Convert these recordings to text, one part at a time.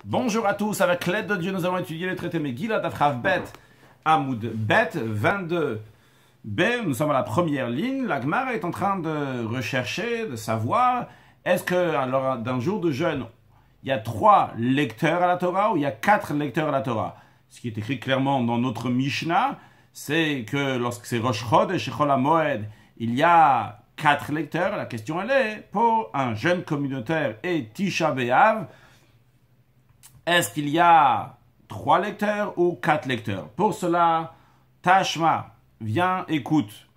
Bonjour à tous, avec l'aide de Dieu, nous allons étudier le traité Megillah d'Afrav Bet, Amoud Bet 22. B, nous sommes à la première ligne. La Gemara est en train de rechercher, de savoir, est-ce que, alors, d'un jour de jeûne, il y a 3 lecteurs à la Torah ou il y a 4 lecteurs à la Torah? Ce qui est écrit clairement dans notre Mishnah, c'est que lorsque c'est Rosh Chodesh et Chol HaMoed, il y a 4 lecteurs. La question, elle est, pour un jeûne communautaire et Tisha B'Av, est-ce qu'il y a 3 lecteurs ou 4 lecteurs? Pour cela, Tashma, viens, écoute.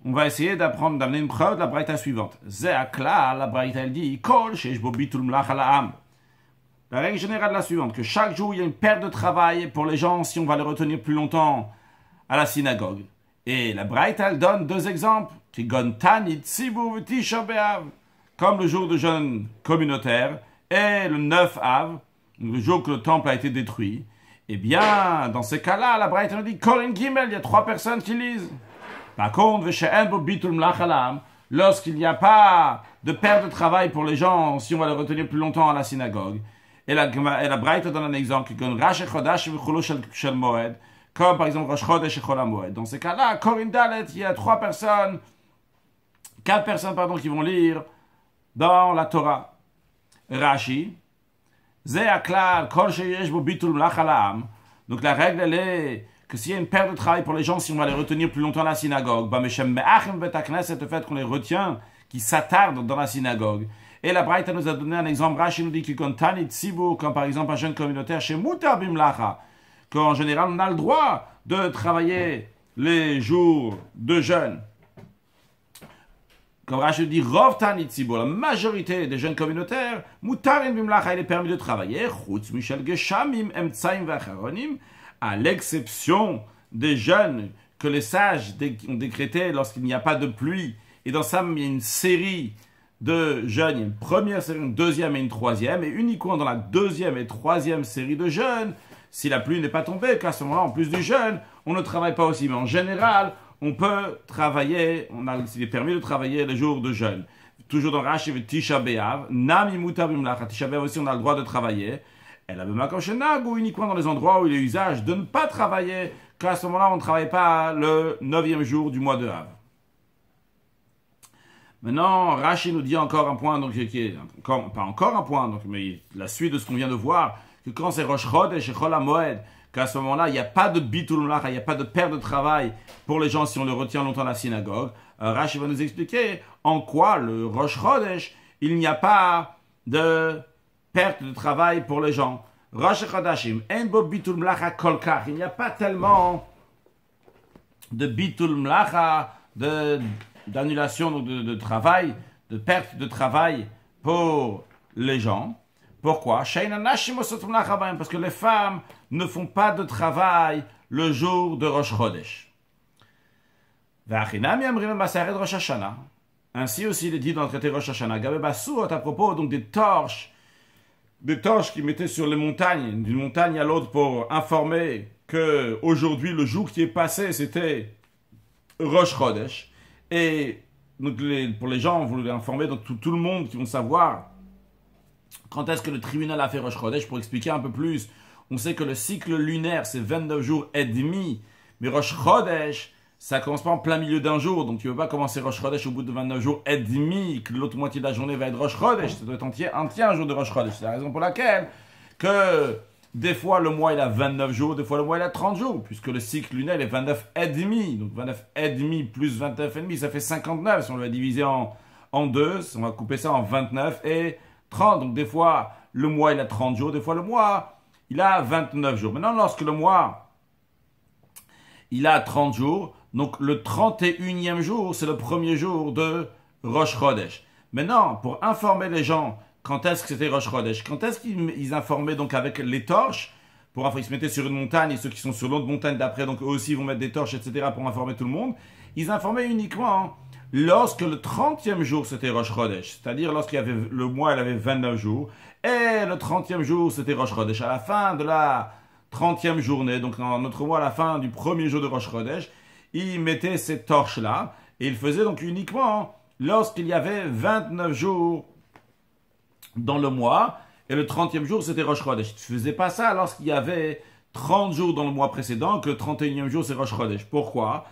On va essayer d'amener une preuve de la braïta suivante. Ze'akla, la braïta elle dit, Kol sheshbo bitul mlach ha'am. La règle générale est la suivante, que chaque jour il y a une perte de travail pour les gens si on va les retenir plus longtemps à la synagogue. Et la braïta elle donne 2 exemples. Kigon tanit tzibur v'tisha b'av. Comme le jour de jeûne communautaire et le 9 Av, le jour que le temple a été détruit. Eh bien, dans ces cas-là, la braïta nous dit Korin Gimel, il y a 3 personnes qui lisent. Par contre, lorsqu'il n'y a pas de perte de travail pour les gens, si on va les retenir plus longtemps à la synagogue, et la braïta donne un exemple, comme par exemple Rosh Chodesh et Chol HaMoed. Dans ces cas-là, Korin Dalet, il y a 4 personnes qui vont lire dans la Torah. Rashi, donc la règle elle est que s'il y a une perte de travail pour les gens, si on va les retenir plus longtemps à la synagogue, le fait qu'on les retient, qui s'attardent dans la synagogue. Et la Braïta nous a donné un exemple. Rashi nous dit que comme par exemple un jeune communautaire chez Mutar Bimlacha, qu'en général on a le droit de travailler les jours de jeûne. Comme Rashi dit, Rov Tanit Tzibur, la majorité des jeunes communautaires, Mutarin Bimlacha, il est permis de travailler, Chutz Michel Geshamim Emtsaim Vacharonim, à l'exception des jeunes que les sages ont décrété lorsqu'il n'y a pas de pluie. Et dans ça, il y a une série de jeûnes, il y a une première série, une deuxième et une troisième, et uniquement dans la deuxième et troisième série de jeûnes, si la pluie n'est pas tombée, qu'à ce moment-là, en plus du jeûne, on ne travaille pas aussi. Mais en général, on peut travailler, il est permis de travailler les jours de jeûne. Toujours dans Rashi et Tisha B'Av, Nami Mutar Bimlacha, Tisha B'Av aussi on a le droit de travailler. Et la B'Makom Shenag, ou uniquement dans les endroits où il est usage de ne pas travailler, qu'à ce moment-là on ne travaille pas le 9e jour du mois de Av. Maintenant, Rashi nous dit encore un point, donc, pas encore un point, donc, mais la suite de ce qu'on vient de voir, que quand c'est Rosh Chodesh et Chol HaMoed, qu'à ce moment-là, il n'y a pas de bitul mlacha, il n'y a pas de perte de travail pour les gens si on le retient longtemps à la synagogue. Rashi va nous expliquer en quoi le Rosh Chodesh, il n'y a pas de perte de travail pour les gens. Rosh Chodashim, en bo bitul mlacha kolkach, il n'y a pas tellement de bitul mlacha, d'annulation de travail, de perte de travail pour les gens. Pourquoi? Parce que les femmes ne font pas de travail le jour de Rosh Chodesh. Ainsi aussi, il est dit dans le traité Rosh Hashanah, à propos donc des torches qu'ils mettaient sur les montagnes, d'une montagne à l'autre pour informer que aujourd'hui le jour qui est passé, c'était Rosh Chodesh. Et donc pour les gens, vous voulez informer donc tout le monde qui vont savoir quand est-ce que le tribunal a fait Rosh Chodesh. Pour expliquer un peu plus, on sait que le cycle lunaire, c'est 29 jours et demi. Mais Rosh Chodesh, ça commence pas en plein milieu d'un jour. Donc tu ne peux pas commencer Rosh Chodesh au bout de 29 jours et demi, que l'autre moitié de la journée va être Rosh Chodesh. Ça doit être un jour de Rosh Chodesh. C'est la raison pour laquelle que des fois le mois il a 29 jours, des fois le mois il a 30 jours. Puisque le cycle lunaire est 29 et demi. Donc 29 et demi plus 29 et demi, ça fait 59. Si on le va diviser en deux, on va couper ça en 29 et 30. Donc des fois, le mois il a 30 jours, des fois le mois il a 29 jours. Maintenant, lorsque le mois il a 30 jours, donc le 31e jour, c'est le premier jour de Rosh Chodesh. Maintenant, pour informer les gens quand est-ce que c'était Rosh Chodesh, quand est-ce qu'ils informaient donc avec les torches, ils se mettaient sur une montagne et ceux qui sont sur l'autre montagne d'après, donc eux aussi vont mettre des torches, etc. pour informer tout le monde. Ils informaient uniquement lorsque le 30e jour c'était Rosh Chodesh, c'est-à-dire lorsqu'il y avait le mois, il avait 29 jours, et le 30e jour c'était Rosh Chodesh. À la fin de la 30e journée, donc dans notre mois, à la fin du premier jour de Rosh Chodesh, ils mettaient ces torches-là, et ils faisaient donc uniquement lorsqu'il y avait 29 jours dans le mois, et le 30e jour, c'était Rosh Chodesh. Tu ne faisais pas ça lorsqu'il y avait 30 jours dans le mois précédent, que le 31e jour, c'est Rosh Chodesh. Pourquoi?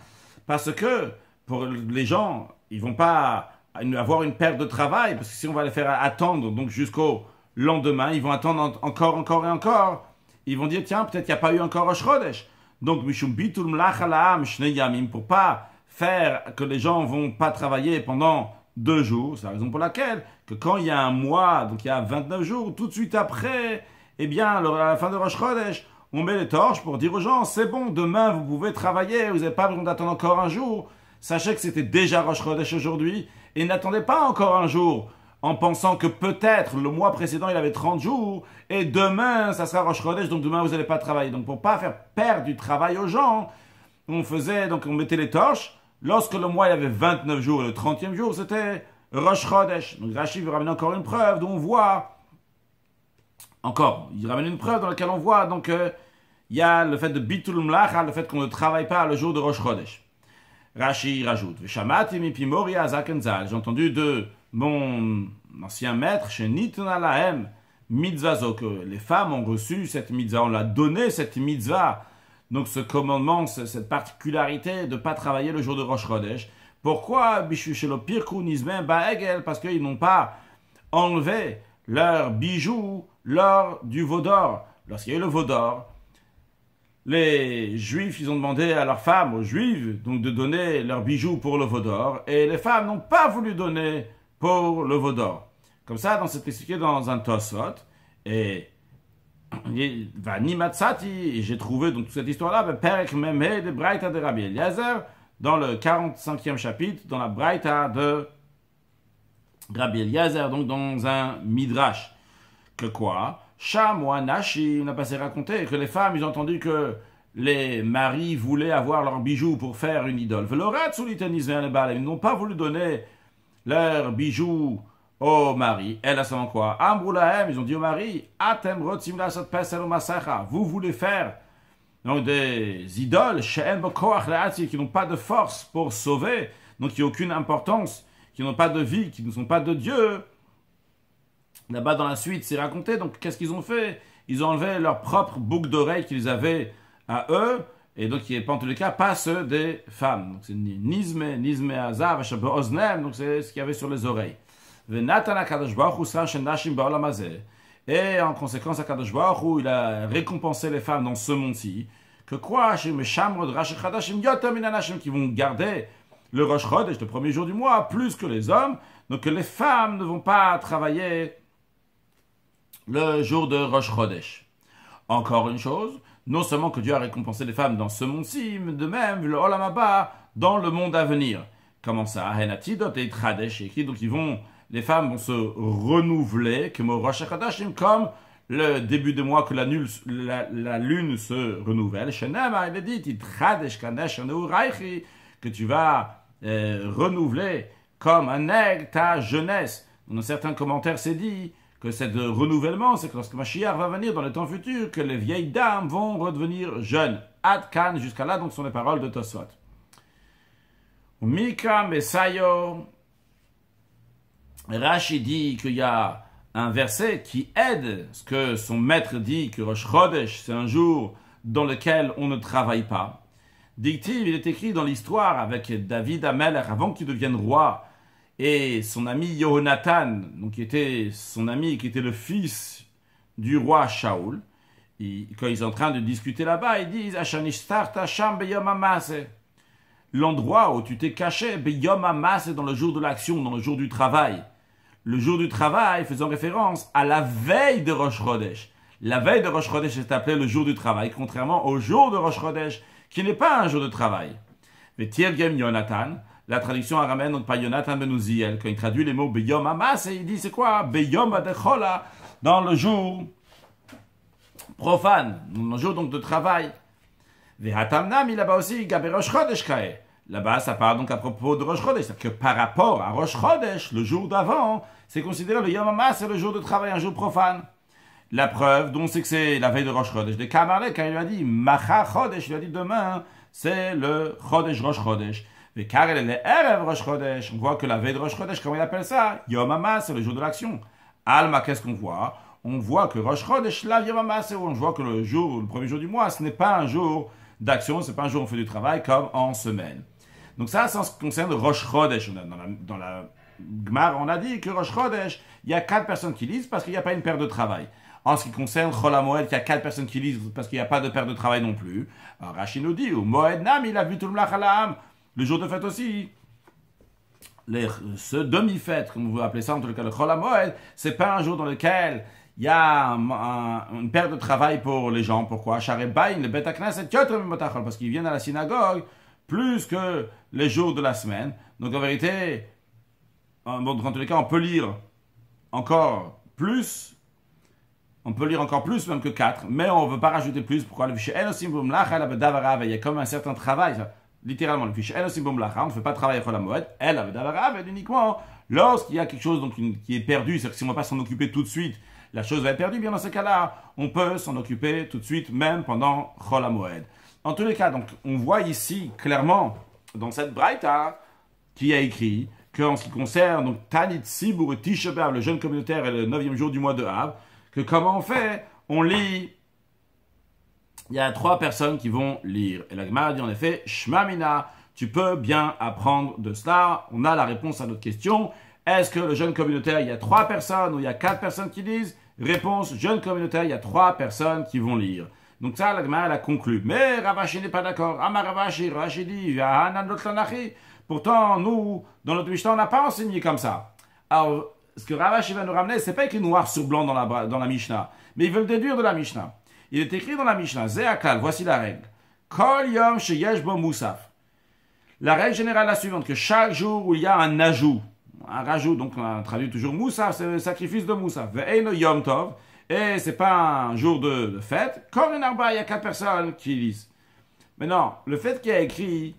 Parce que pour les gens, ils vont pas avoir une perte de travail, parce que si on va les faire attendre donc jusqu'au lendemain, ils vont attendre encore et encore. Ils vont dire, tiens, peut-être qu'il n'y a pas eu encore Rosh Chodesh. Donc, Mishum Bitul Mlach Alaam Shnei Yamim, pour pas faire que les gens vont pas travailler pendant 2 jours. C'est la raison pour laquelle, que quand il y a un mois, donc il y a 29 jours, tout de suite après, eh bien, à la fin de Rosh Chodesh, on met les torches pour dire aux gens, c'est bon, demain vous pouvez travailler, vous n'avez pas besoin d'attendre encore un jour. Sachez que c'était déjà Rosh Chodesh aujourd'hui, et n'attendez pas encore un jour, en pensant que peut-être le mois précédent il avait 30 jours, et demain ça sera Rosh Chodesh, donc demain vous n'allez pas travailler. Donc pour pas faire perdre du travail aux gens, on mettait les torches, lorsque le mois il avait 29 jours, et le 30e jour c'était Rosh Chodesh. Donc Rashi veut ramener encore une preuve, dont on voit, il ramène une preuve dans laquelle on voit, donc il y a le fait de Bitul Mlacha, le fait qu'on ne travaille pas le jour de Rosh Chodesh. Rashi rajoute, j'ai entendu de mon ancien maître, chez Nitna Lahem, mitzvazo, que les femmes ont reçu cette mitzvah, on l'a donné cette mitzvah, donc ce commandement, cette particularité de ne pas travailler le jour de Rosh Chodesh. Pourquoi? Parce qu'ils n'ont pas enlevé leurs bijoux lors du veau d'or. Lorsqu'il y a eu le veau d'or, les Juifs, ils ont demandé à leurs femmes, aux Juives, donc de donner leurs bijoux pour le veau d'or, et les femmes n'ont pas voulu donner pour le veau d'or. Comme ça, c'est expliqué dans un Tosfot, et j'ai trouvé donc toute cette histoire-là, Perek Memhe de Braïta de Rabbi Eliezer, dans le 45e chapitre, dans la Braïta de Rabbi Eliezer, donc dans un Midrash. Que quoi? Sham ou Anashi, on a passé raconter que les femmes, ils ont entendu que les maris voulaient avoir leurs bijoux pour faire une idole. Ils n'ont pas voulu donner leurs bijoux au mari. Elle a seulement quoi? Amroulahem, ils ont dit au mari, Atem rotzim lasot pesel ou masacha. Vous voulez faire donc des idoles qui n'ont pas de force pour sauver, donc qui n'ont aucune importance, qui n'ont pas de vie, qui ne sont pas de Dieu. Là-bas, dans la suite, c'est raconté. Donc, qu'est-ce qu'ils ont fait? Ils ont enlevé leur propre boucle d'oreille qu'ils avaient à eux, et donc, qui n'est pas en tous les cas, pas ceux des femmes. Donc, c'est Nizme, Azav, Oznem, donc c'est ce qu'il y avait sur les oreilles. Et en conséquence, Akadosh Baruch Hu, il a récompensé les femmes dans ce monde-ci. Que quoi? Qui vont garder le Rosh Chodesh, le premier jour du mois, plus que les hommes. Donc, que les femmes ne vont pas travailler le jour de Rosh Chodesh. Encore une chose, non seulement que Dieu a récompensé les femmes dans ce monde-ci, mais de même, le Olam Haba, dans le monde à venir. Comment ça? Donc les femmes vont se renouveler, comme comme le début de mois que la lune se renouvelle. Il est dit, que tu vas renouveler comme un aigle ta jeunesse. Dans certains commentaires, c'est dit que ce renouvellement, c'est que lorsque Mashiach va venir dans le temps futur, que les vieilles dames vont redevenir jeunes. Ad kan, jusqu'à là, donc, sont les paroles de Tosfot. Mika Mesayo, Rashi dit qu'il y a un verset qui aide ce que son maître dit, que Rosh Chodesh, c'est un jour dans lequel on ne travaille pas. Dictive, il est écrit dans l'histoire avec David Amelech, avant qu'il devienne roi, et son ami Yehonatan, donc qui était son ami, qui était le fils du roi Shaoul. Quand ils sont en train de discuter là-bas, ils disent l'endroit où tu t'es caché, Beyom Hamas, dans le jour de l'action, dans le jour du travail. Le jour du travail faisant référence à la veille de Rosh Chodesh. La veille de Rosh Chodesh est appelée le jour du travail, contrairement au jour de Rosh Chodesh, qui n'est pas un jour de travail. Mais Tirgem Yonatan, la traduction araméenne, donc par Yonatan ben Uziel, quand il traduit les mots Beyom Hamas, il dit c'est quoi? Beyom Adechola, dans le jour profane, dans le jour donc de travail. Vehatamnam, il là-bas aussi, Gabe Rosh Chodesh Kae. Là-bas, ça parle donc à propos de Rosh Chodesh, c'est-à-dire que par rapport à Rosh Chodesh, le jour d'avant, c'est considéré le Yom Hamas, c'est le jour de travail, un jour profane. La preuve, donc, c'est que c'est la veille de Rosh Chodesh. De Kamarle, quand il lui a dit Macha Chodesh, il lui a dit demain, c'est le Chodesh Rosh Chodesh. Mais car elle est Erev Rosh Chodesh, on voit que la veille de Rosh Chodesh, comment il appelle ça? Yom Hamas, c'est le jour de l'action. Alma, qu'est-ce qu'on voit? on voit que Rosh Chodesh la Yevamase, on voit que le premier jour du mois, ce n'est pas un jour d'action, ce n'est pas un jour où on fait du travail comme en semaine. Donc ça en ce qui concerne Rosh Chodesh. Dans la Gemara, on a dit que Rosh Chodesh, il y a 4 personnes qui lisent parce qu'il n'y a pas une paire de travail. En ce qui concerne Chol HaMoed, il y a 4 personnes qui lisent parce qu'il n'y a pas de paire de travail non plus. Alors Rashi nous dit, au Moed Nam, il a vu tout le Mlach Alaam. Le jour de fête aussi. Ce demi-fête, comme vous appeler ça, en tout cas le Chol HaMoed, c'est pas un jour dans lequel il y a une paire de travail pour les gens. Pourquoi? Parce qu'ils viennent à la synagogue plus que les jours de la semaine. Donc en vérité, dans tous les cas, on peut lire encore plus. On peut lire encore plus, même que 4, mais on ne veut pas rajouter plus. Pourquoi? Le fichier Enosim Bumlacha, il y a comme un certain travail, littéralement, le fichier Enosim Bumlacha, on ne fait pas travailler à Chol HaMoed, elle est uniquement lorsqu'il y a quelque chose donc, qui est perdu, c'est-à-dire que si on ne va pas s'en occuper tout de suite, la chose va être perdue, bien dans ce cas-là, on peut s'en occuper tout de suite, même pendant Chol HaMoed. En tous les cas, donc, on voit ici, clairement, dans cette braïta, qui a écrit, qu'en ce qui concerne, donc, Tanit Sibur et Tisha B'Av, le jeûne communautaire et le 9e jour du mois de Av, que comment on fait? On lit. Il y a 3 personnes qui vont lire. Et la Gemara dit en effet, Shma Mina, tu peux bien apprendre de cela. On a la réponse à notre question. Est-ce que le jeûne communautaire, il y a 3 personnes ou il y a 4 personnes qui lisent? Réponse, jeûne communautaire, il y a 3 personnes qui vont lire. Donc ça, la Gemara, elle a conclu. Mais Ravashi n'est pas d'accord. Amar Ravashi, Ravashi dit, pourtant, nous, dans notre Mishnah, on n'a pas enseigné comme ça. Alors, ce que Ravashi va nous ramener, c'est pas écrit noir sur blanc dans la Mishnah, mais il veut le déduire de la Mishnah. Il est écrit dans la Mishnah, Ze'aklal, voici la règle. Kol yom sheyesh bo musaf. La règle générale est la suivante, que chaque jour où il y a un ajout, un rajout, donc on traduit toujours musaf, c'est le sacrifice de musaf. Ve'eino yom tov, et c'est pas un jour de fête. Kol arba, il y a 4 personnes qui lisent. Maintenant, le fait qu'il y a écrit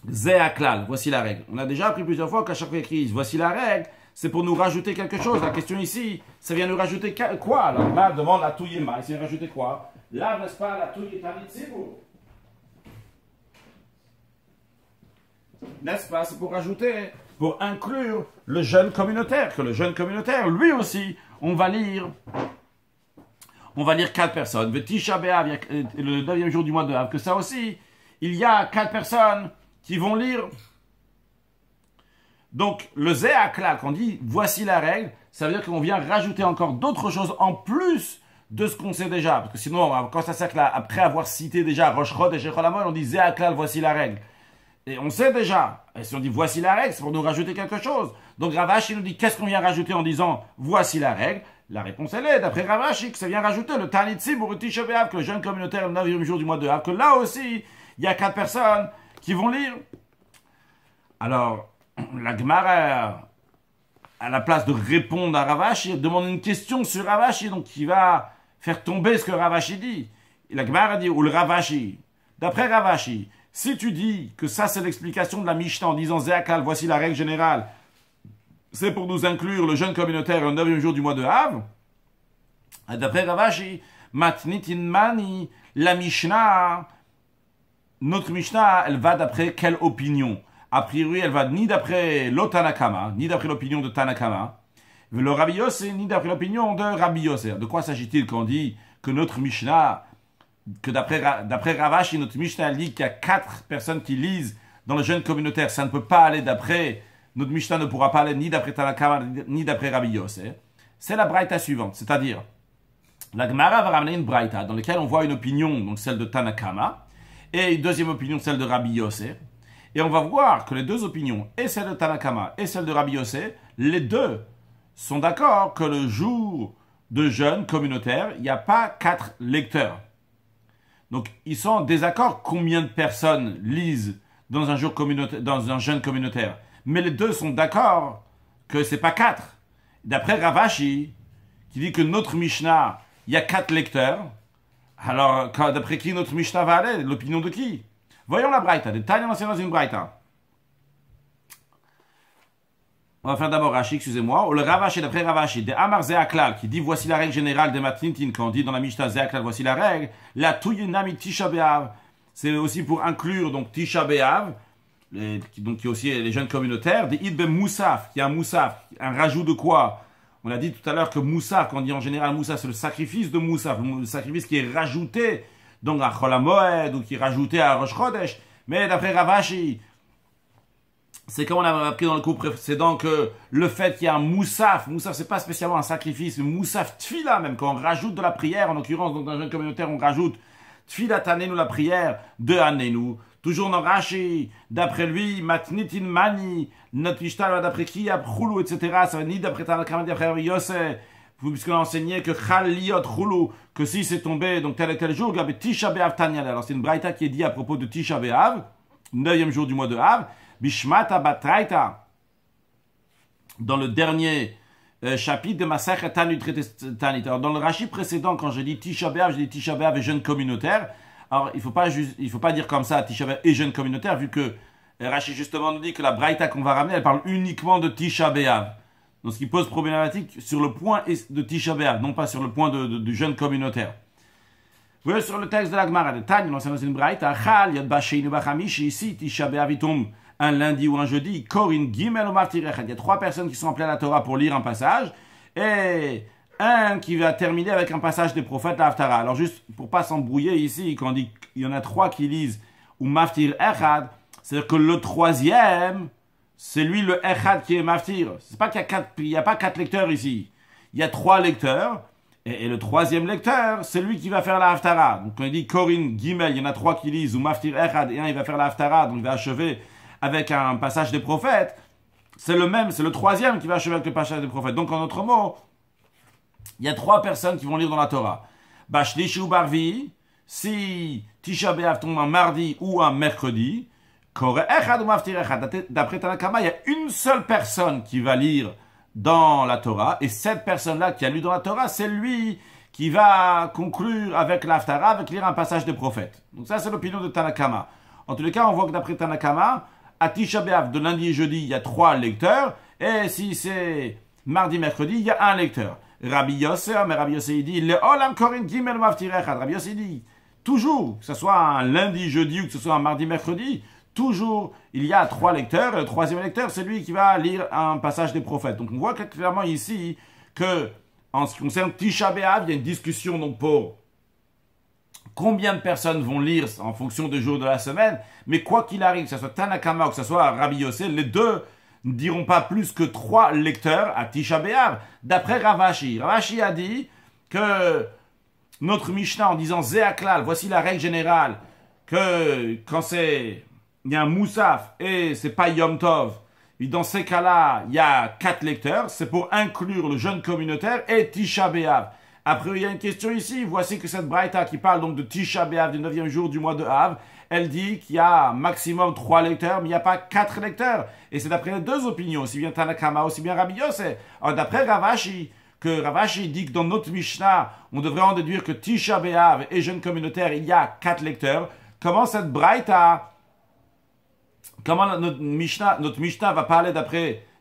Ze'aklal, voici la règle. On a déjà appris plusieurs fois qu'à chaque fois écrit voici la règle, c'est pour nous rajouter quelque chose. La question ici, ça vient nous rajouter quoi? Alors là, demande la touillema, il vient rajouter quoi? Là, n'est-ce pas, la touillema tzibur? N'est-ce pas? C'est pour rajouter, pour inclure le jeûne communautaire, que le jeûne communautaire, lui aussi, on va lire 4 personnes. Le Tisha B'Av, le 9e jour du mois de Av, que ça aussi, il y a 4 personnes qui vont lire. Donc, le Ze'aklal, quand on dit voici la règle, ça veut dire qu'on vient rajouter encore d'autres choses en plus de ce qu'on sait déjà. Parce que sinon, quand ça sert là, après avoir cité déjà Rosh Chodesh et Chol HaMoed, on dit Ze'aklal, voici la règle. Et on sait déjà. Et si on dit voici la règle, c'est pour nous rajouter quelque chose. Donc, Ravashi nous dit qu'est-ce qu'on vient rajouter en disant voici la règle? La réponse elle est, d'après Ravashi, que ça vient rajouter le Tanit Sibur et Tisha B'Av, que le jeûne communautaire le 9e jour du mois de Av, que là aussi, il y a 4 personnes qui vont lire. Alors, la Gemara, à la place de répondre à Ravashi, elle demande une question sur Ravashi, donc qui va faire tomber ce que Ravashi dit. Et la Gemara dit, ou le Ravashi, d'après Ravashi, si tu dis que ça c'est l'explication de la Mishnah en disant Ze'aklal, voici la règle générale, c'est pour nous inclure le jeûne communautaire le 9e jour du mois de Av, d'après Ravashi, Matnitin Mani, la Mishnah, notre Mishnah, elle va d'après quelle opinion? A priori, elle va ni d'après l'Otanakama, ni d'après l'opinion de Tanakama, le Rabbi Yossé, ni d'après l'opinion de Rabbi Yossé. De quoi s'agit-il quand on dit que notre Mishnah, que d'après Ravashi, notre Mishnah dit qu'il y a 4 personnes qui lisent dans le jeûne communautaire, ça ne peut pas aller d'après, notre Mishnah ne pourra pas aller ni d'après Tanakama, ni d'après Rabbi Yossé. C'est la braïta suivante, c'est-à-dire, la Gemara va ramener une braïta dans laquelle on voit une opinion, donc celle de Tanakama, et une deuxième opinion, celle de Rabbi Yossé. Et on va voir que les 2 opinions, et celle de Tanakama et celle de Rabbi Yossé, les 2 sont d'accord que le jour de jeûne communautaire, il n'y a pas 4 lecteurs. Donc, ils sont en désaccord combien de personnes lisent dans un jeûne communautaire. Mais les 2 sont d'accord que c'est pas 4. D'après Ravashi, qui dit que notre Mishnah, il y a 4 lecteurs, alors d'après qui notre Mishnah va aller? L'opinion de qui? Voyons la braïta. Des Tanya dans une braïta. On va faire d'abord Rashi, excusez-moi. Ou le Ravashi, d'après Ravashi, de Amar Ze'aklal, qui dit voici la règle générale des Matnintin, quand on dit dans la Mishnah Ze'aklal, voici la règle. La Touyenami Tisha B'Av, c'est aussi pour inclure donc Tisha B'Av, donc qui est aussi les jeunes communautaires. Des Idbe Moussaf, qui est un Moussaf, un rajout de quoi? On a dit tout à l'heure que Moussaf, quand on dit en général Moussaf, c'est le sacrifice de Moussaf, le sacrifice qui est rajouté donc à Chol HaMoed ou qui est rajouté à Rosh Chodesh. Mais d'après Ravashi, c'est comme on a appris dans le cours précédent que le fait qu'il y a un Moussaf, c'est pas spécialement un sacrifice, mais Moussaf Tfila même, quand on rajoute de la prière, en l'occurrence donc dans un jeune communautaire on rajoute Tfila Tanenu, la prière de Anenu. Toujours dans Rashi, d'après lui, Matnitin Mani, notre Mishtal, d'après qui, Khulu, etc. Ça va ni d'après Tanakama, d'après Rabbi Yosef, puisqu'on a enseigné que Chaliot Khulu, que si c'est tombé, donc tel et tel jour, il y avait Tisha B'Av Tanya. Alors c'est une braïta qui est dit à propos de Tisha B'Av, 9e jour du mois de Av, Bishmata Batraita, dans le dernier chapitre de Masechet Tanu traité Tanit. Alors dans le Rashi précédent, quand je dis Tisha B'Av, je dis Tisha B'Av et jeune communautaire. Alors, il faut pas dire comme ça Tisha B'Av et jeune communautaire, vu que Rashi justement nous dit que la braïta qu'on va ramener, elle parle uniquement de Tisha B'Av. Donc, ce qui pose problématique sur le point de Tisha B'Av, non pas sur le point du jeune communautaire. Vous voyez sur le texte de la Gemara de Tanya, dans une braïta, Chal Yad B'Sheinu B'Chamishi, ici Tisha B'Av il tombe un lundi ou un jeudi, Korin Gimel ou Maftir Echad. Il y a 3 personnes qui sont appelées à la Torah pour lire un passage, et un qui va terminer avec un passage des prophètes, la Haftara. Alors juste pour pas s'embrouiller ici, quand on dit qu'il y en a 3 qui lisent ou Maftir Echad, c'est-à-dire que le 3e, c'est lui le Echad qui est Maftir. C'est pas qu'il y a pas 4 lecteurs ici. Il y a 3 lecteurs, et le 3e lecteur, c'est lui qui va faire la Haftara. Donc quand on dit Korin Gimel, il y en a 3 qui lisent ou Maftir Echad, et un il va faire la Haftara, donc il va achever avec un passage des prophètes. C'est le 3e qui va achever avec le passage des prophètes. Donc en d'autres mots, il y a 3 personnes qui vont lire dans la Torah. Bashlishi ou Barvi, si Tisha B'Av tombe un mardi ou un mercredi, Kore Echad ou Maftir Echad. D'après Tanakama, il y a une seule personne qui va lire dans la Torah, et cette personne-là qui a lu dans la Torah, c'est lui qui va conclure avec l'Haftara, avec lire un passage des prophètes. Donc ça, c'est l'opinion de Tanakama. En tous les cas, on voit que d'après Tanakama, à Tisha B'Av, de lundi et jeudi, il y a 3 lecteurs, et si c'est mardi, mercredi, il y a un lecteur. Rabbi Yosef, mais Rabbi Yosef il dit, le Olam Korin Gimel Maftir Echad. Rabbi Yosef dit, toujours, que ce soit un lundi, jeudi ou que ce soit un mardi, mercredi, toujours, il y a 3 lecteurs. Et le 3e lecteur, c'est lui qui va lire un passage des prophètes. Donc on voit clairement ici que, en ce qui concerne Tisha B'Av, il y a une discussion donc pour combien de personnes vont lire en fonction des jours de la semaine. Mais quoi qu'il arrive, que ce soit Tanakama ou que ce soit Rabbi Yosef, les deux ne diront pas plus que 3 lecteurs à Tisha B'Av. D'après Ravashi, Ravashi a dit que notre Mishnah, en disant Zéaklal, voici la règle générale, que quand il y a un Moussaf et c'est pas Yom Tov, et dans ces cas-là, il y a 4 lecteurs, c'est pour inclure le jeune communautaire et Tisha B'Av. Après, il y a une question ici, voici que cette braïta qui parle donc de Tisha B'Av, du 9e jour du mois de Av, elle dit qu'il y a maximum 3 lecteurs, mais il n'y a pas 4 lecteurs. Et c'est d'après les 2 opinions, aussi bien Tanakama, aussi bien Rabbi Yosef. Alors d'après Ravashi, dit que dans notre Mishnah, on devrait en déduire que Tisha B'Av et jeune communautaire, il y a 4 lecteurs. Comment cette braïta, comment notre Mishnah va parler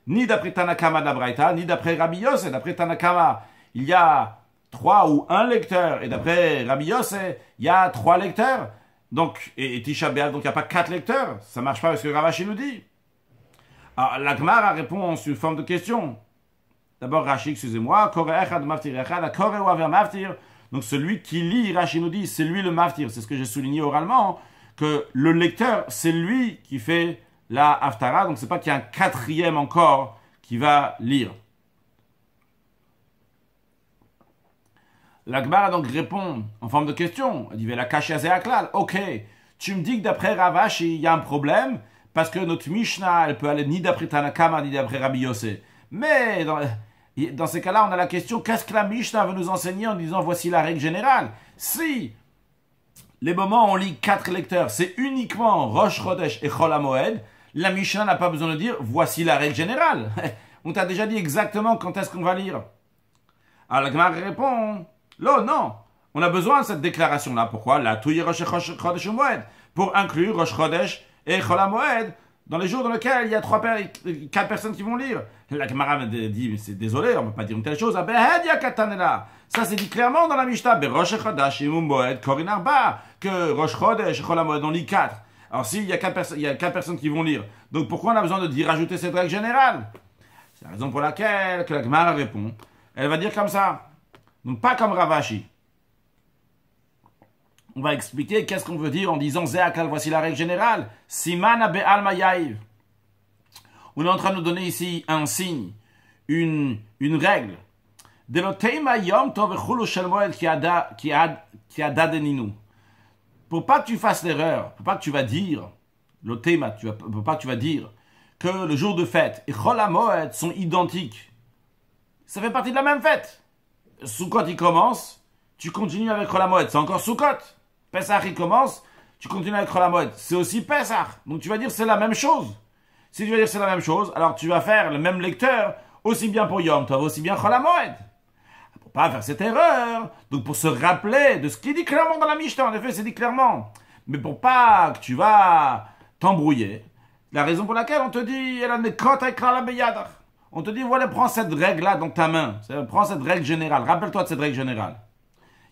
ni d'après Tanakama de la braïta, ni d'après Rabbi Yosef. D'après Tanakama, il y a 3 ou 1 lecteur, et d'après Rabbi Yosef, il y a 3 lecteurs. Donc, et Tisha B'Av, donc il n'y a pas 4 lecteurs. Ça ne marche pas avec ce que Ravashi nous dit. Alors, la Gemara répond sous forme de question. D'abord, Rashi, excusez-moi, Kore Echad Maftir Echad, Kore Waver Maftir. Donc, celui qui lit, Rashi nous dit, c'est lui le Maftir. C'est ce que j'ai souligné oralement, que le lecteur, c'est lui qui fait la Haftara. Donc, c'est pas qu'il y a un 4e encore qui va lire. La Gemara donc répond en forme de question. Elle dit, la Kashia Zéaklal. Ok, tu me dis que d'après Ravashi, il y a un problème, parce que notre Mishnah, elle peut aller ni d'après Tanakama, ni d'après Rabbi Yosef. Mais dans ces cas-là, on a la question, qu'est-ce que la Mishnah veut nous enseigner en disant, voici la règle générale. Si les moments où on lit 4 lecteurs, c'est uniquement Rosh Chodesh et Chol HaMoed, la Mishnah n'a pas besoin de dire, voici la règle générale. On t'a déjà dit exactement quand est-ce qu'on va lire. Alors la Gemara répond, non, on a besoin de cette déclaration-là. Pourquoi? La Touye Rosh Chodesh Moed, pour inclure Rosh Chodesh et Chol HaMoed dans les jours dans lesquels il y a 4 personnes qui vont lire. La Gemara me dit, mais c'est désolé, on ne peut pas dire une telle chose. Ça c'est dit clairement dans la Mishnah. Rosh Chodesh et Moed Korin Arba, que Rosh Chodesh et Chol HaMoed on lit 4. Alors s'il y a 4 personnes qui vont lire, donc pourquoi on a besoin de dire rajouter cette règle générale? C'est la raison pour laquelle que la Gemara répond. Elle va dire comme ça. Donc pas comme Ravashi. On va expliquer qu'est-ce qu'on veut dire en disant Zéakal, voici la règle générale. Simana be'alma yaïv. On est en train de nous donner ici un signe, une règle. Deloteima yom tov echulu shel moed ki ada deninu. Pour pas que tu fasses l'erreur, pour pas que tu vas dire, l'otema, pour pas que tu vas dire que le jour de fête et Chol HaMoed sont identiques. Ça fait partie de la même fête. Sukkot il commence, tu continues avec Chol HaMoed, c'est encore Sukkot. Pesach il commence, tu continues avec Chol HaMoed, c'est aussi Pesach. Donc tu vas dire c'est la même chose. Si tu vas dire c'est la même chose, alors tu vas faire le même lecteur aussi bien pour Yom Tov, aussi bien Chol HaMoed. Pour pas faire cette erreur, donc pour se rappeler de ce qui est dit clairement dans la Mishnah, en effet c'est dit clairement, mais pour pas que tu vas t'embrouiller, la raison pour laquelle on te dit on te dit voilà, prends cette règle là dans ta main, prends cette règle générale, rappelle-toi de cette règle générale.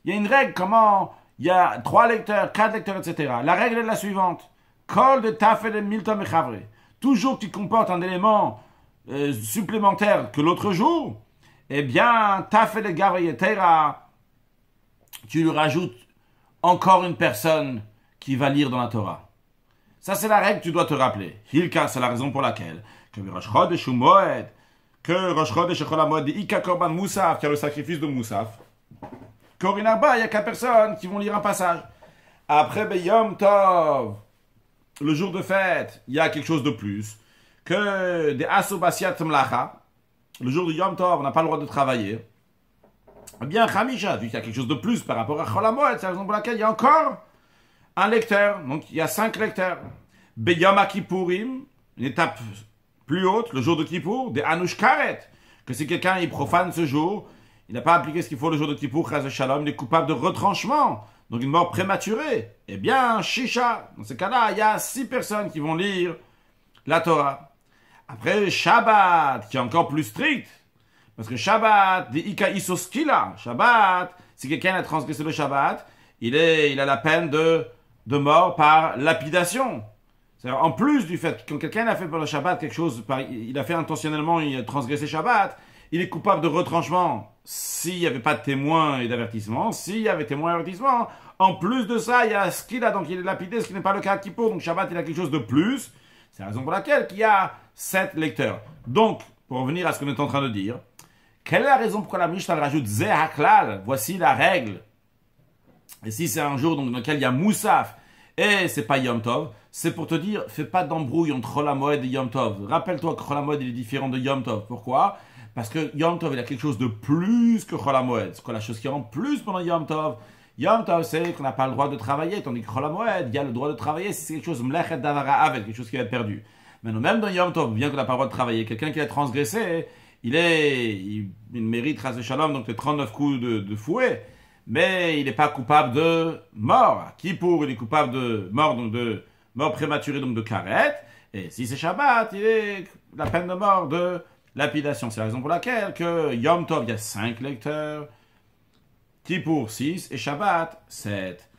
Il y a une règle, comment il y a 3 lecteurs, 4 lecteurs, etc. La règle est la suivante: Kol de tafel et milton mechavre. Toujours que tu comportes un élément supplémentaire que l'autre jour, eh bien, tafel et gavre yetera, tu lui rajoutes encore une personne qui va lire dans la Torah. Ça, c'est la règle que tu dois te rappeler. Hilka, c'est la raison pour laquelle que Rosh Chodesh ou Moed, que Rosh Chodesh et Chol HaMoed, Ika Korban Moussaf, qui a le sacrifice de Moussaf, Korinarba, il n'y a 4 personnes qui vont lire un passage. Après Yom Tov, le jour de fête, il y a quelque chose de plus, que des Asobasiat Mlacha, le jour de Yom Tov, on n'a pas le droit de travailler. Eh bien, Chamisha, vu qu'il y a quelque chose de plus par rapport à Chol HaMoed, c'est la raison pour laquelle il y a encore un lecteur. Donc, il y a 5 lecteurs. Beyom HaKippurim, une étape plus haute, le jour de Kippour, des Anush Karet, que si quelqu'un il profane ce jour, il n'a pas appliqué ce qu'il faut le jour de Kippour, Chaz Shalom, il est coupable de retranchement, donc une mort prématurée. Eh bien, Shisha, dans ce cas-là, il y a 6 personnes qui vont lire la Torah. Après, Shabbat, qui est encore plus strict, parce que Shabbat, des Ika Isoskila, Shabbat, si quelqu'un a transgressé le Shabbat, il a la peine de mort par lapidation. C'est-à-dire, en plus du fait que quand quelqu'un a fait pour le Shabbat quelque chose, il a fait intentionnellement, il a transgressé Shabbat, il est coupable de retranchement s'il n'y avait pas de témoin et d'avertissement. S'il y avait témoin et avertissement, en plus de ça, il y a ce qu'il a, donc il est lapidé, ce qui n'est pas le cas à Kippour. Donc Shabbat, il a quelque chose de plus. C'est la raison pour laquelle il y a 7 lecteurs. Donc, pour revenir à ce qu'on est en train de dire, quelle est la raison pourquoi la Mishnah rajoute Zeh Haklal? Voici la règle. Et si c'est un jour donc, dans lequel il y a Moussaf et c'est pas Yom Tov, c'est pour te dire, fais pas d'embrouille entre Chol HaMoed et Yom Tov. Rappelle-toi que Chol HaMoed il est différent de Yom Tov. Pourquoi? Parce que Yom Tov il a quelque chose de plus que Chol HaMoed. C'est quoi la chose qui rentre plus pendant Yom Tov? Yom Tov c'est qu'on n'a pas le droit de travailler, tandis que Chol HaMoed, il y a le droit de travailler si c'est quelque chose Mlechet Davara Avel, quelque chose qui va être perdu. Maintenant, même dans Yom Tov, bien qu'on n'a pas le droit de travailler, quelqu'un qui a transgressé, il mérite Chaz Shalom, donc les 39 coups de fouet. Mais il n'est pas coupable de mort. Kippour, il est coupable de mort, donc de mort prématurée, donc de karet. Et si c'est Shabbat, il est la peine de mort de lapidation. C'est la raison pour laquelle que Yom Tov, il y a 5 lecteurs, Kippour 6 et Shabbat 7.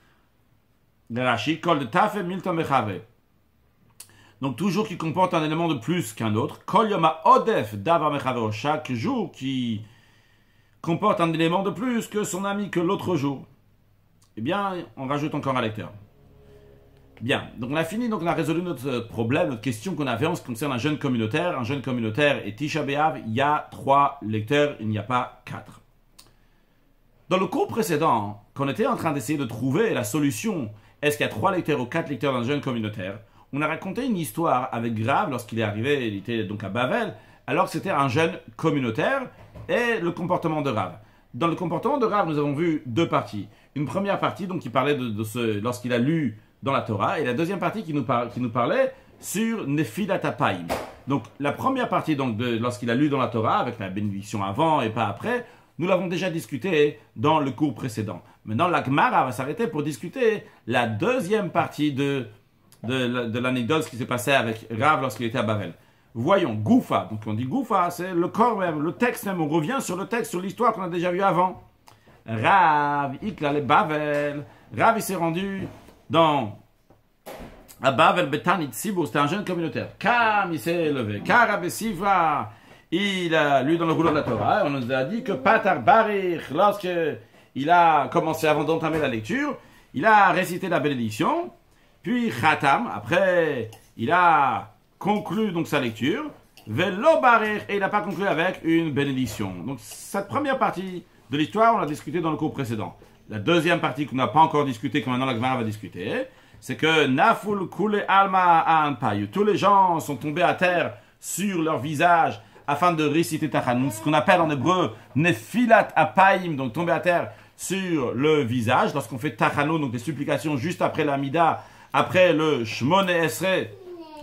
Rashi, Kol de Tafel Milton Mechave. Donc toujours qui comporte un élément de plus qu'un autre. Kol Yoma Odef Davar Mechave. Chaque jour qui comporte un élément de plus que son ami que l'autre jour. Eh bien, on rajoute encore un lecteur. Bien, donc on a fini, donc on a résolu notre problème, notre question qu'on avait en ce qui concerne un jeune communautaire. Un jeune communautaire et Tisha B'Av, il y a 3 lecteurs, il n'y a pas 4. Dans le cours précédent, quand on était en train d'essayer de trouver la solution, est-ce qu'il y a 3 lecteurs ou 4 lecteurs d'un jeune communautaire, on a raconté une histoire avec Rav lorsqu'il est arrivé, il était donc à Bavel, alors que c'était un jeune communautaire, et le comportement de Rav. Dans le comportement de Rav, nous avons vu 2 parties. Une première partie, donc, qui parlait de ce, lorsqu'il a lu dans la Torah, et la deuxième partie qui nous parlait sur Nefilat Apayim. Donc, la première partie, donc, lorsqu'il a lu dans la Torah, avec la bénédiction avant et pas après, nous l'avons déjà discuté dans le cours précédent. Maintenant, la Gemara va s'arrêter pour discuter la deuxième partie de l'anecdote, ce qui s'est passé avec Rav lorsqu'il était à Bavel. Voyons, Goufa, donc on dit Goufa, c'est le corps même, le texte même, on revient sur le texte, sur l'histoire qu'on a déjà vue avant. Rav, Ikla le Bavel, Rav il s'est rendu à Bavel Betani Tzibur, c'était un jeune communautaire. Kam, il s'est levé, Kara Besivra, il a lu dans le rouleau de la Torah, on nous a dit que Patar Barir, lorsqu'il a commencé, avant d'entamer la lecture, il a récité la bénédiction, puis Khatam, après, il a conclu donc sa lecture, Velo Barir, et il n'a pas conclu avec une bénédiction. Donc, cette première partie de l'histoire, on l'a discuté dans le cours précédent. La deuxième partie qu'on n'a pas encore discutée, que maintenant la Gemara va discuter, c'est que Naful Kule Alma Anpayu. Tous les gens sont tombés à terre sur leur visage afin de réciter Tachanun, ce qu'on appelle en hébreu Nefilat Apaim, donc tomber à terre sur le visage, lorsqu'on fait Tachanun, donc des supplications juste après la Mida, après le Shmone Esre,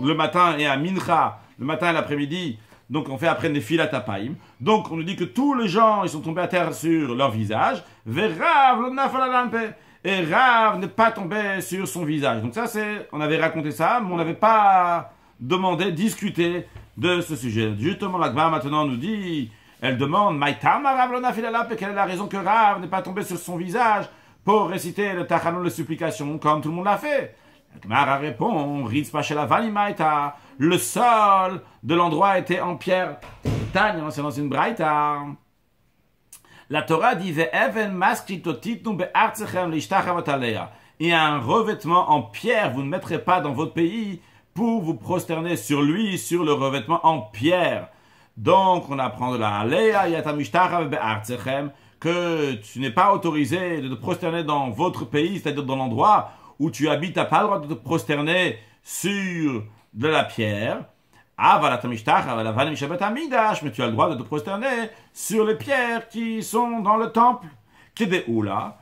le matin, et à Mincha, le matin et l'après-midi, donc on fait après Nefilat Apaim. Donc on nous dit que tous les gens, ils sont tombés à terre sur leur visage, Verav le Nafalalampe, et Rav n'est pas tombé sur son visage. Donc ça, on avait raconté ça, mais on n'avait pas demandé, discuté de ce sujet. Justement, la Gemara maintenant nous dit, elle demande, Maïtama Rav lo nafilalap, et quelle est la raison que Rav n'est pas tombé sur son visage pour réciter le Tachanun, les supplications, comme tout le monde l'a fait. La Gemara répond, Ritz Pachela Valimaita, le sol de l'endroit était en pierre. Tanya, c'est dans une braïta. La Torah dit, Ve'even maskritotitnu be'artzechem l'ishtachavot aleya. Et un revêtement en pierre, vous ne mettrez pas dans votre pays pour vous prosterner sur lui, sur le revêtement en pierre. Donc, on apprend de la Aleya, yatamishtachav be'artzechem, que tu n'es pas autorisé de te prosterner dans votre pays, c'est-à-dire dans l'endroit où tu habites, tu n'as pas le droit de te prosterner sur de la pierre. Mais tu as le droit de te prosterner sur les pierres qui sont dans le temple. Oula,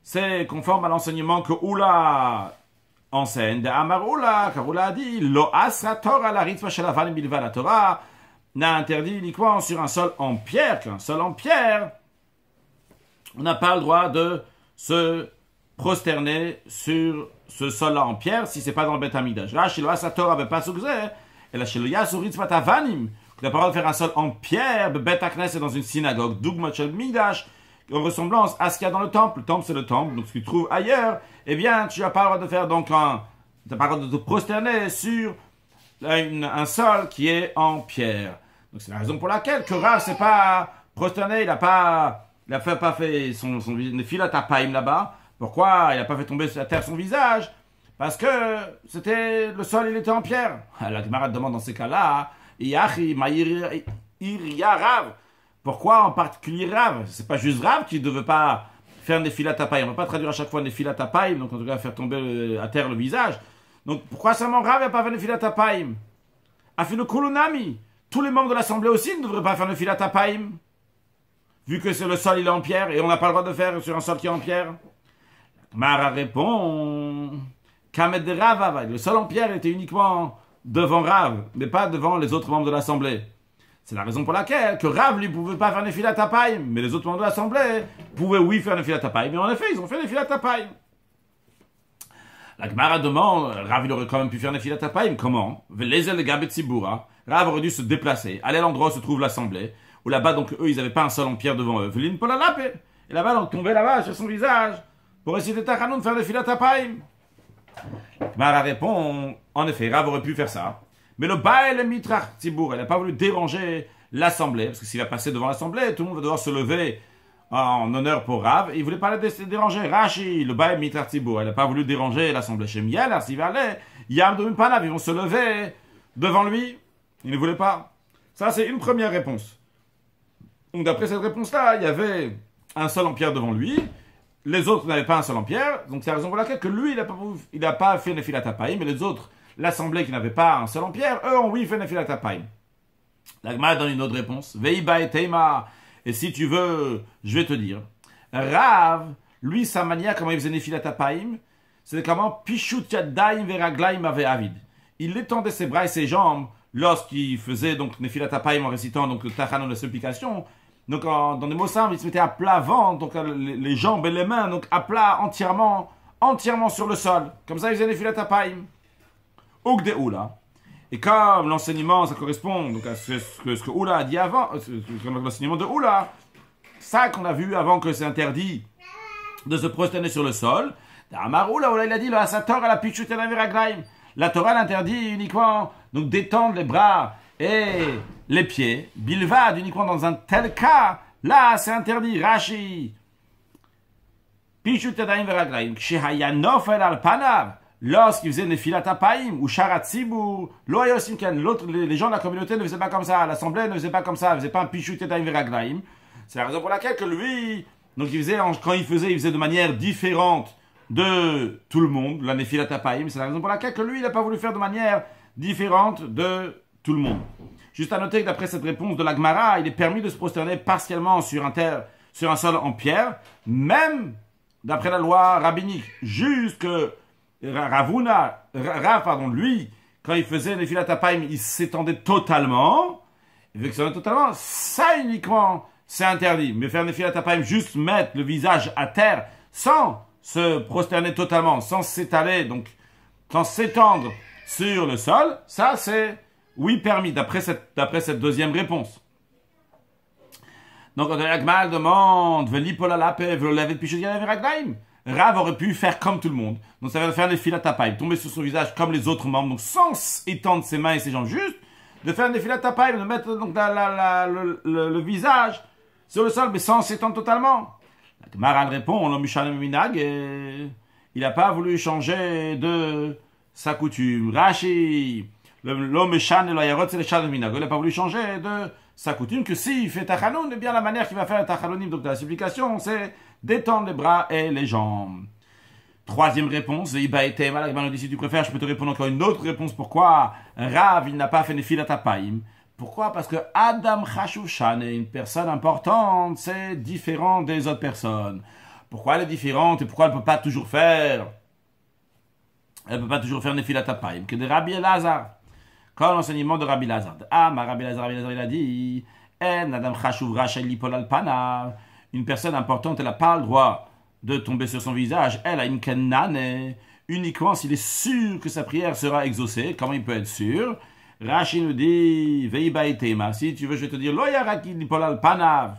c'est conforme à l'enseignement que Oula enseigne. De Amar Oula, car Oula a dit, Lo asra Torah la ritzva shel avanim bilva. La Torah n'a interdit uniquement sur un sol en pierre, qu'un sol en pierre, on n'a pas le droit de se prosterner sur ce sol-là en pierre si c'est pas dans le Beth Hamidash. Rashi Lo asra Torah bepasuk zeh. Et la Sheloya sur Ritzvat Avanim, que la parole de faire un sol en pierre, Bet Knesset dans une synagogue, Dugmat Shel Midash, en ressemblance à ce qu'il y a dans le temple. Le temple, c'est le temple, donc ce que tu trouves ailleurs, eh bien, tu n'as pas le droit de faire donc tu n'as pas le droit de te prosterner sur un sol qui est en pierre. Donc c'est la raison pour laquelle que Rav s'est pas prosterné, il n'a pas fait son filat apaim là-bas. Pourquoi il n'a pas fait tomber à terre son visage? Parce que le sol, il était en pierre. La Gemara demande dans ces cas-là, Rav. Pourquoi en particulier Rav? C'est pas juste Rav qui ne devait pas faire des filat apaim. On ne va pas traduire à chaque fois des filat apaim, donc en tout cas faire tomber à terre le visage. Donc pourquoi seulement Rav n'a pas fait des filat apaim? Afinu kulunami. Tous les membres de l'assemblée aussi ne devraient pas faire des filat apaim. Vu que le sol, il est en pierre et on n'a pas le droit de faire sur un sol qui est en pierre. Mara répond... Kamed de Rav, le sol en pierre était uniquement devant Rav, mais pas devant les autres membres de l'Assemblée. C'est la raison pour laquelle que Rav lui pouvait pas faire Nefilat Apaim, mais les autres membres de l'Assemblée pouvaient oui faire Nefilat Apaim, mais en effet ils ont fait Nefilat Apaim. La Gemara demande, Rav il aurait quand même pu faire Nefilat Apaim, comment? Rav aurait dû se déplacer, aller à l'endroit où se trouve l'Assemblée, où là-bas donc eux ils n'avaient pas un sol en pierre devant eux. Et là-bas donc tomber là-bas sur son visage pour essayer de Tachanun faire Nefilat Apaim. Mara répond, en effet, Rav aurait pu faire ça. Mais le Baal Mitrach Tzibour, elle n'a pas voulu déranger l'Assemblée, parce que s'il va passer devant l'Assemblée, tout le monde va devoir se lever en honneur pour Rav, et il ne voulait pas déranger. Rashi, le Baal Mitrach Tzibour, elle n'a pas voulu déranger l'Assemblée. Chez Miel, s'il va aller, Yam de Panav, ils vont se lever devant lui. Il ne voulait pas. Ça, c'est une première réponse. Donc, d'après cette réponse-là, il y avait un sol en pierre devant lui. Les autres n'avaient pas un sol en pierre, donc c'est la raison pour laquelle que lui, il n'a pas fait Nefilat Apaim, mais les autres, l'assemblée qui n'avait pas un sol en pierre, eux ont oui fait Nefilat Apaim. La Gemara donne une autre réponse. Veiba et Teima. Et si tu veux, je vais te dire. Rav, lui, sa manière, comment il faisait Nefilat Apaim, c'était comment Pishut Yadayim Veraglaim Ave Avid. Il étendait ses bras et ses jambes lorsqu'il faisait donc Nefilat Apaim en récitant donc le Tachanun, la supplication. Donc, dans des mots simples, il se mettait à plat ventre, donc les jambes et les mains, donc à plat entièrement sur le sol. Comme ça, il faisait les filat apaim. Ogde Oula. Et comme l'enseignement, ça correspond donc à ce que Oula a dit avant, l'enseignement de Oula, ça qu'on a vu avant que c'est interdit de se prosterner sur le sol. Amar Oula, il a dit, la Torah, la Torah l'interdit uniquement donc d'étendre les bras et les pieds, bilvad, uniquement dans un tel cas, là c'est interdit. Rashi. Pichut Yadayim Veraglaim, Kshehaya Nofel al Panav, lorsqu'il faisait Nefilat Apayim, ou Sharat Sibur, Loayosim Ken, les gens de la communauté ne faisaient pas comme ça, l'assemblée ne faisait pas comme ça, ne faisait pas un Pichut Yadayim Veraglaim. C'est la raison pour laquelle que lui, donc quand il faisait de manière différente de tout le monde, la Nefilat Apayim, c'est la raison pour laquelle que lui, il n'a pas voulu faire de manière différente de tout le monde. Juste à noter que d'après cette réponse de la Gemara, il est permis de se prosterner partiellement sur un sol en pierre, même d'après la loi rabbinique, juste que Rav, lui, quand il faisait les filat apayim, il s'étendait totalement. Et vu que ça totalement, ça uniquement, c'est interdit. Mais faire les filat apayim, juste mettre le visage à terre, sans se prosterner totalement, sans s'étaler, donc, sans s'étendre sur le sol, ça c'est, oui, permis, d'après cette deuxième réponse. Donc, quand Agmal demande, Rav aurait pu faire comme tout le monde. Donc, ça veut faire les filat apayim, tomber sur son visage comme les autres membres, donc sans étendre ses mains et ses jambes, juste de faire des filat apayim, de mettre donc le visage sur le sol, mais sans s'étendre totalement. Agmal répond, il n'a pas voulu changer de sa coutume. Rashi, l'homme chan et l'ayarot, c'est le chan de minag. Il n'a pas voulu changer de sa coutume, que s'il fait tachanoun, eh bien la manière qu'il va faire tachanonim, donc de la supplication, c'est d'étendre les bras et les jambes. Troisième réponse, Iba et Tema, la dit si tu préfères, je peux te répondre encore une autre réponse. Pourquoi Rav, il n'a pas fait Nefilat Apayim? Pourquoi? Parce que Adam Chashushan est une personne importante, c'est différent des autres personnes. Pourquoi elle est différente et pourquoi elle ne peut pas toujours faire? Elle ne peut pas toujours faire Nefilat Apayim que de Rabbi Elazar. Comme l'enseignement de Rabbi Elazar. Rabbi Elazar, il a dit Adam Chashuv Rachel Lipol al Panav. Une personne importante, elle n'a pas le droit de tomber sur son visage. Elle a une kenane, uniquement s'il est sûr que sa prière sera exaucée. Comment il peut être sûr? Rashi nous dit Veiba itema. Si tu veux, je vais te dire Lo yaraki Lipol al Panav.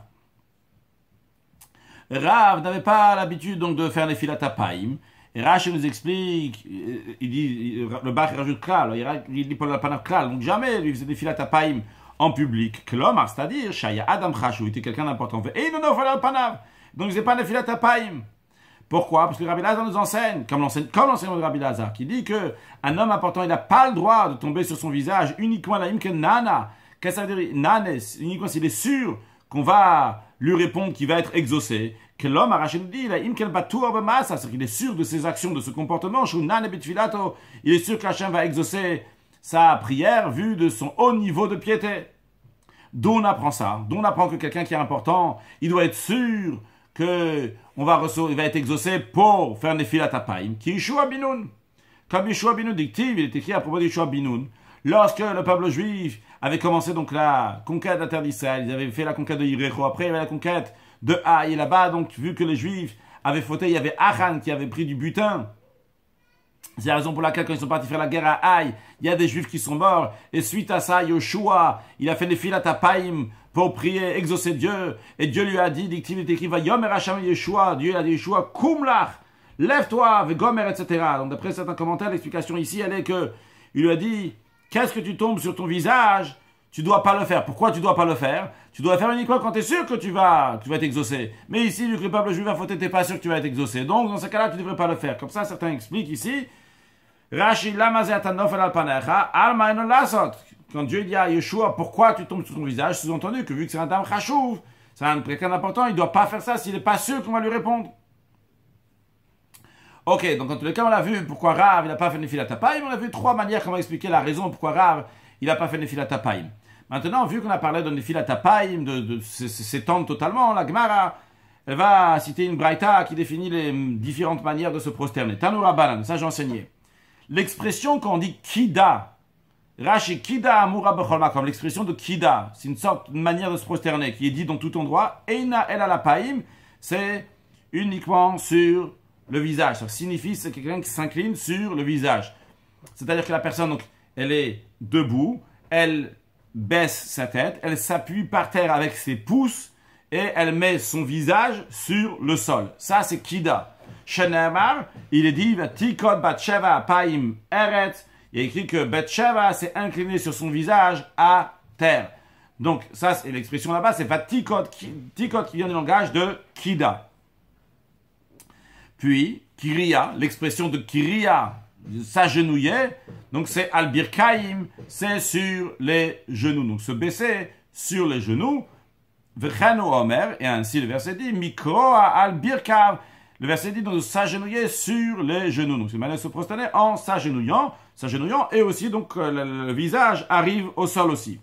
Rav n'avait pas l'habitude donc de faire les filat apayim. Et Rashi nous explique, il dit, le Bach rajoute klal, il dit pour la panav klal, donc jamais lui faisait des filat apayim en public. Klomar, c'est-à-dire, Shaya Adam Chashou, il était quelqu'un d'important. Et non, non, fallait le panav. Donc il faisait pas des filat apayim. Pourquoi? Parce que Rabbi Lazar nous enseigne, comme l'enseignement de Rabbi Lazar, qui dit que un homme important, il n'a pas le droit de tomber sur son visage uniquement la imken nana. Qu'est-ce que ça veut dire? Nanes, uniquement s'il est sûr qu'on va lui répondre qu'il va être exaucé. Que l'homme a racheté nous dit, c'est-à-dire qu'il est sûr de ses actions, de ce comportement. Il est sûr qu'Hachem va exaucer sa prière vu de son haut niveau de piété. D'où on apprend ça? D'où on apprend que quelqu'un qui est important, il doit être sûr qu'il va être exaucé pour faire des filat apayim. Qui Yeshua Binoun. Comme Yeshua Binoun dictive, il est écrit à propos de Yeshua Binoun. Lorsque le peuple juif avait commencé donc la conquête de la terre d'Israël, ils avaient fait la conquête de Yericho, après il y avait la conquête de Haï, et là-bas, donc, vu que les Juifs avaient fauté, il y avait Achan qui avait pris du butin. C'est la raison pour laquelle, quand ils sont partis faire la guerre à Haï, il y a des Juifs qui sont morts. Et suite à ça, Yoshua, il a fait des filat apayim pour prier, exaucer Dieu. Et Dieu lui a dit, dictive, il est écrit, va yomer Hashem Yeshua. Dieu a dit Yeshua, kumlach, lève-toi, vegomer, etc. Donc, d'après certains commentaires, l'explication ici, elle est que, il lui a dit, qu'est-ce que tu tombes sur ton visage? Tu ne dois pas le faire. Pourquoi tu ne dois pas le faire? Tu dois le faire uniquement quand tu es sûr que tu vas être exaucé. Mais ici, vu que le peuple juif a fauté, tu n'es pas sûr que tu vas être exaucé. Donc, dans ce cas-là, tu ne devrais pas le faire. Comme ça, certains expliquent ici. Rashi quand Dieu dit à Yeshua, pourquoi tu tombes sur ton visage, sous-entendu que vu que c'est un dame chachouv, c'est un quelqu'un d'important, il ne doit pas faire ça s'il n'est pas sûr qu'on va lui répondre. Ok, donc en tous les cas, on a vu pourquoi Rav, il n'a pas fait Nefilat Apayim. On a vu trois manières comment expliquer la raison pourquoi Rav, il n'a pas fait Nefilat Apayim. Maintenant, vu qu'on a parlé de Nefilat Apayim, de s'étendre totalement, la Gemara, elle va citer une braïta qui définit les différentes manières de se prosterner. Tanoura Banan, ça j'ai enseigné. L'expression quand on dit Kida, Rashi Kida Amura Becholma, comme l'expression de Kida, c'est une sorte de manière de se prosterner qui est dit dans tout endroit. Eina El Alapayim, c'est uniquement sur le visage. Ça signifie c'est quelqu'un qui s'incline sur le visage. C'est-à-dire que la personne, donc, elle est debout, elle baisse sa tête, elle s'appuie par terre avec ses pouces et elle met son visage sur le sol. Ça, c'est Kida. Shenemar, il est dit, Tikod bat sheva paim eretz il y a écrit que Beth-Sheva s'est incliné sur son visage à terre. Donc, ça, c'est l'expression là-bas, c'est Vatikot, Tikot qui vient du langage de Kida. Puis, Kiria, l'expression de Kiria, s'agenouiller, donc c'est Al-Birkaim, c'est sur les genoux. Donc, se baisser sur les genoux. Vechano Omer, et ainsi le verset dit, Mikroa Al-Birkav. Le verset dit donc de s'agenouiller sur les genoux. Donc, c'est manière de se prosterner en s'agenouillant, et aussi, donc, le visage arrive au sol aussi.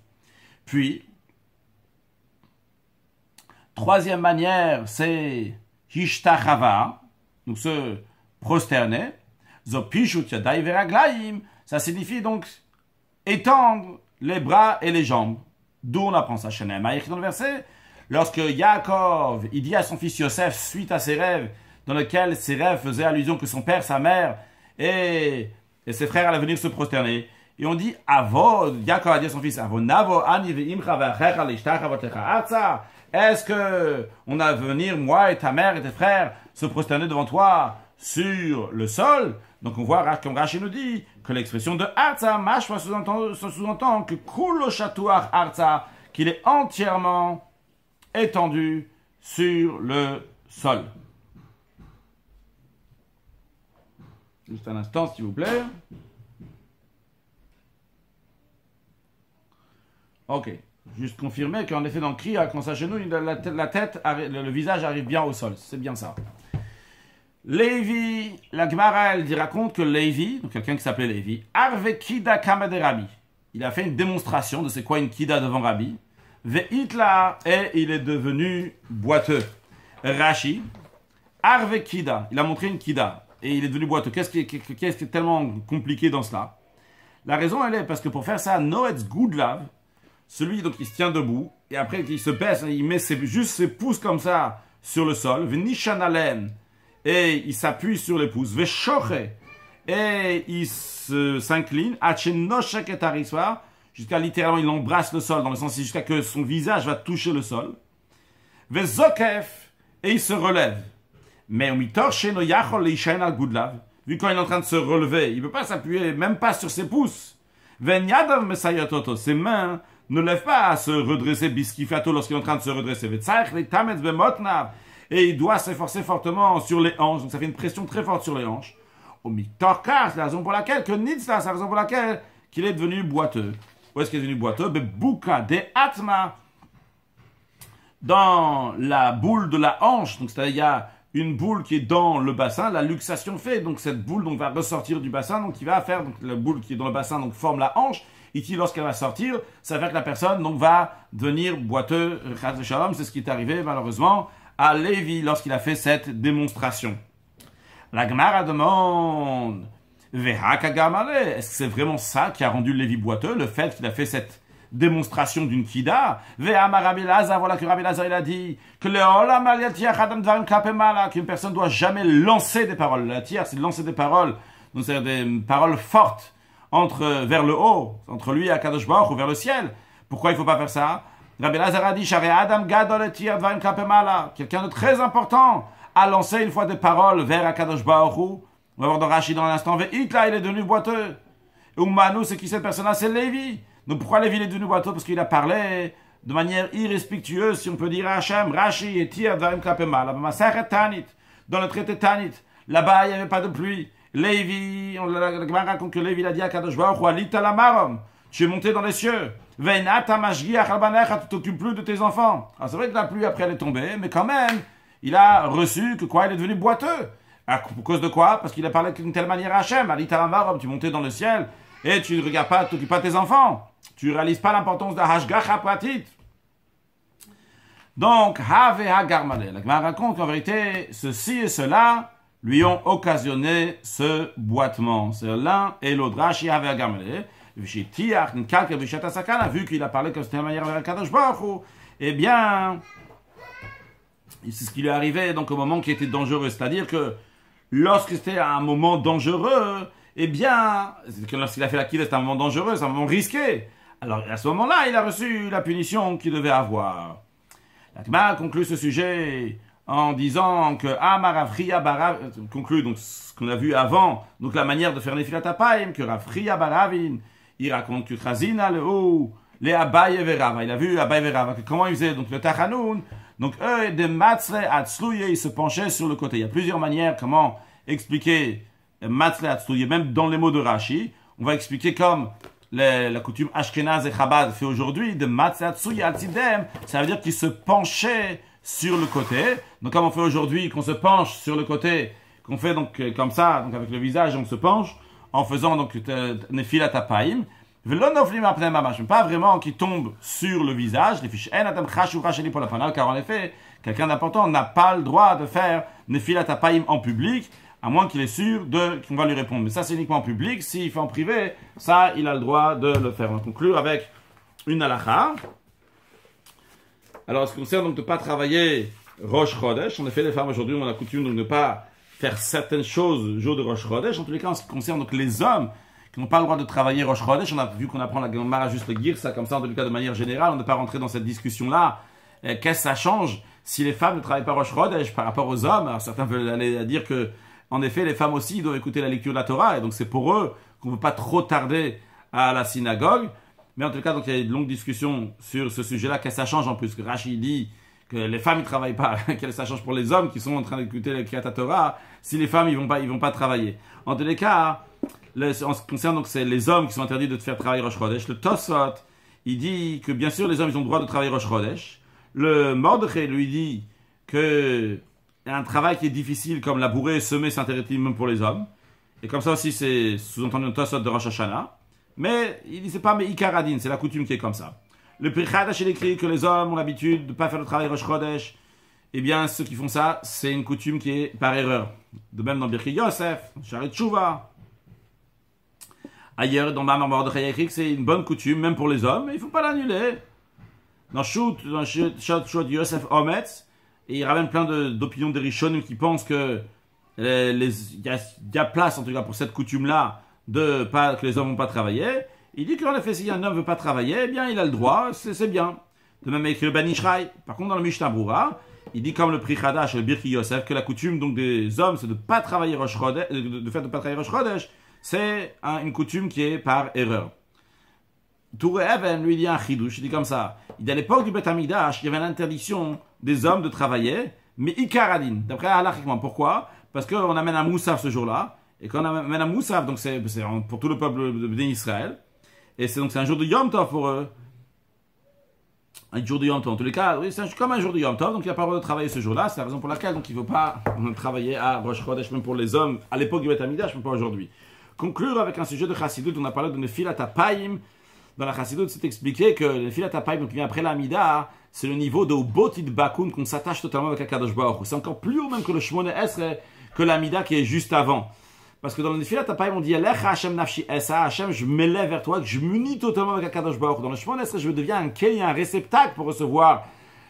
Puis, troisième manière, c'est Hishtachava, donc se prosterner. Zopishut yadai veraglaim, ça signifie donc étendre les bras et les jambes. D'où on apprend ça chez Nehemiah dans le verset. Lorsque Yaakov, il dit à son fils Yosef, suite à ses rêves, dans lesquels ses rêves faisaient allusion que son père, sa mère et ses frères allaient venir se prosterner. Et on dit, Yaakov a dit à son fils, est-ce que on a venir, moi et ta mère et tes frères, se prosterner devant toi sur le sol? Donc on voit, comme Rashi nous dit, que l'expression de Arza, mashma sous-entend que Kulo Shatuach Arza, qu'il est entièrement étendu sur le sol. Juste un instant, s'il vous plaît. Ok. Juste confirmer qu'en effet, dans le cri, quand ça genouille, la tête, le visage arrive bien au sol. C'est bien ça. Lévi, la Gemara, elle raconte que Lévi, donc quelqu'un qui s'appelait Lévi, Arve Kida Kamade Rabbi. Il a fait une démonstration de c'est quoi une Kida devant Rabbi. Ve'itla, et il est devenu boiteux. Rashi, Arve Kida, il a montré une Kida, et il est devenu boiteux. Qu'est-ce qui est tellement compliqué dans cela? La raison, elle est parce que pour faire ça, Noetz Goudlav, celui donc, qui se tient debout, et après il se baisse, il met juste ses pouces comme ça sur le sol, Ve'nishanalen, et il s'appuie sur les pouces, Ve'shoche, et il s'incline, Achenoshek et Tariswa, jusqu'à littéralement il embrasse le sol, dans le sens jusqu'à que son visage va toucher le sol, Ve'zokef, et il se relève. Mais Umitorsheno Yachol Leishain al Goudlav, vu quand il est en train de se relever, il ne peut pas s'appuyer, même pas sur ses pouces. Ve'nyadav Mesayototo, ses mains ne lève pas à se redresser biskifato lorsqu'il est en train de se redresser. Et il doit s'efforcer fortement sur les hanches. Donc ça fait une pression très forte sur les hanches. C'est la raison pour laquelle que Nitzla, c'est la raison pour laquelle qu'il est devenu boiteux. Où est-ce qu'il est devenu boiteux? Bouka de Atma. Dans la boule de la hanche. Donc c'est-à-dire il y a une boule qui est dans le bassin, la luxation fait. Donc cette boule donc, va ressortir du bassin. Donc il va faire donc, la boule qui est dans le bassin donc forme la hanche. Et qui, lorsqu'elle va sortir, ça va faire que la personne donc, va devenir boiteux. C'est ce qui est arrivé, malheureusement, à Lévi lorsqu'il a fait cette démonstration. La Gemara demande, est-ce que c'est vraiment ça qui a rendu Lévi boiteux, le fait qu'il a fait cette démonstration d'une kida? Voilà que Rabbi Lazar il a dit que qu'une personne ne doit jamais lancer des paroles. La tière, c'est de lancer des paroles, donc c'est des paroles fortes. Vers le haut, entre lui et Akadosh Baruch ou vers le ciel. Pourquoi il ne faut pas faire ça? Rabbi Lazar a dit, quelqu'un de très important a lancé une fois des paroles vers Akadosh Baruch Hu. On va voir dans Rashi dans un instant. Hitler, il est devenu boiteux. Et Umanu, c'est qui cette personne-là? C'est Lévi. Donc pourquoi Lévi est devenu boiteux? Parce qu'il a parlé de manière irrespectueuse, si on peut dire à Hachem, Rashi et Tir Dvarim Klapemala. Dans le traité Tanit, là-bas, il n'y avait pas de pluie. Lévi, la Gemara raconte que Lévi a dit à Kadosh Baruch Hu, Alita lamarom, tu es monté dans les cieux. Veinata mashgiach albanecha, tu t'occupes plus de tes enfants. Alors c'est vrai que la pluie après elle est tombée, mais quand même, il a reçu que quoi, il est devenu boiteux. À cause de quoi? Parce qu'il a parlé d'une telle manière à Hachem. Alita lamarom, tu es monté dans le ciel et tu ne regardes pas, tu t'occupes pas de tes enfants. Tu ne réalises pas l'importance de hashgacha pratit. Donc, have hagarmale. La Gemara raconte qu'en vérité, ceci et cela lui ont occasionné ce boitement. C'est l'un et l'autre. Rashi avait agamele. Vu qu'il a parlé comme c'était la manière vers Kadosh Baruch Hu, eh bien, c'est ce qui lui est arrivé donc au moment qui était dangereux. C'est-à-dire que lorsque c'était un moment dangereux, eh bien, lorsqu'il a fait la kida, c'était un moment dangereux, c'est un moment risqué. Alors, à ce moment-là, il a reçu la punition qu'il devait avoir. La Gemara conclut ce sujet en disant que Amarafria Barav, conclut donc ce qu'on a vu avant, donc la manière de faire Nefilat Apayim, que Rafria Baravin, il raconte que Chazina le haut, les Abaye Verava, il a vu Abaye Verava, comment il faisait donc le Tachanoun, donc eux, de Matzle Atzlouye, ils se penchaient sur le côté. Il y a plusieurs manières comment expliquer Matzle Atzlouye, même dans les mots de Rashi, on va expliquer comme la coutume Ashkenaz et Chabad fait aujourd'hui, de Matzle Atzlouye Atzidem, ça veut dire qu'ils se penchaient sur le côté. Donc comme on fait aujourd'hui, qu'on se penche sur le côté, qu'on fait donc comme ça, donc avec le visage, on se penche, en faisant donc Nefilat Apayim, pas vraiment qui tombe sur le visage, car en effet, quelqu'un d'important n'a pas le droit de faire Nefilat Apayim en public, à moins qu'il est sûr qu'on va lui répondre. Mais ça, c'est uniquement en public. S'il fait en privé, ça, il a le droit de le faire. On va conclure avec une halakha. Alors, ce qui concerne donc de ne pas travailler Rosh Chodesh, en effet, les femmes aujourd'hui ont la coutume donc de ne pas faire certaines choses le jour de Rosh Chodesh. En tous les cas, en ce qui concerne donc les hommes qui n'ont pas le droit de travailler Rosh Chodesh, on a vu qu'on apprend la Gemara juste le guir, ça comme ça, en tout cas de manière générale, on ne peut pas rentrer dans cette discussion-là. Qu'est-ce que ça change si les femmes ne travaillent pas Rosh Chodesh par rapport aux hommes? Alors certains veulent aller dire que, en effet, les femmes aussi doivent écouter la lecture de la Torah, et donc c'est pour eux qu'on ne veut pas trop tarder à la synagogue. Mais en tout cas, donc il y a une longue discussion sur ce sujet-là. Qu'est-ce que ça change en plus? Que Rashi dit que les femmes ne travaillent pas. Qu'est-ce que ça change pour les hommes qui sont en train d'écouter la Kriyat Torah si les femmes ils vont pas travailler? En tous les cas, en ce qui concerne donc c'est les hommes qui sont interdits de faire travailler Rosh Chodesh. Le Tosfot, il dit que bien sûr les hommes ils ont le droit de travailler Rosh Chodesh. Le Mordechai lui dit que un travail qui est difficile comme labourer, semer, c'est interdit même pour les hommes. Et comme ça aussi c'est sous-entendu le Tosfot de Rosh Hashanah. Mais il dit c'est pas mais Ikaradin, c'est la coutume qui est comme ça. Le Pri Chadash il écrit que les hommes ont l'habitude de ne pas faire le travail Rosh Chodesh. Eh bien ceux qui font ça, c'est une coutume qui est par erreur. De même dans Birkei Yosef, Sharet Tshuva. Ailleurs, dans Mamar Mordechai écrit que c'est une bonne coutume, même pour les hommes, mais il ne faut pas l'annuler. Dans Shut Yosef Ometz, et il ramène plein d'opinions des Rishonim qui pensent que il y a place, en tout cas, pour cette coutume-là, que les hommes ne vont pas travailler. Il dit qu'en effet, si un homme ne veut pas travailler, eh bien, il a le droit, c'est bien. De même avec le Ben Ishraï. Par contre, dans le Mishnah Brura, il dit comme le Pri Chadash, le Birkei Yosef, que la coutume donc, des hommes, c'est de ne pas travailler Rosh Chodesh, c'est une coutume qui est par erreur. Touré Even, lui, il dit un chidouche, il dit comme ça. Il dit à l'époque du Beth Amikdash, il y avait l'interdiction des hommes de travailler, mais ikaradin. D'après halachiquement, pourquoi? Parce qu'on amène un moussaf ce jour-là, et quand on amène un moussaf, donc c'est pour tout le peuple d'Israël, et c'est un jour de Yom Tov pour eux. Un jour de Yom Tov, en tous les cas, oui, c'est comme un jour de Yom Tov, donc il n'y a pas le droit de travailler ce jour-là, c'est la raison pour laquelle donc, il ne faut pas travailler à Rosh Chodesh, même pour les hommes, à l'époque du Beth Amikdash, même pas aujourd'hui. Conclure avec un sujet de Chassidut, on a parlé de Nefilat Apayim. Dans la Chassidut, c'est expliqué que le Nefilat Apayim, qui vient après l'Amida, c'est le niveau de Botit Bakun, qu'on s'attache totalement avec Akadosh Baruch Hu. C'est encore plus haut même que le Shmone Esre, que l'Amida qui est juste avant. Parce que dans le Nefilat Apayim, on dit Elecha Hashem Nafshi Esa, Hashem, je m'élève vers toi, que je m'unis totalement avec Akadosh Baruch Hu. Dans le Shmone Esre, je deviens un keli, un réceptacle pour recevoir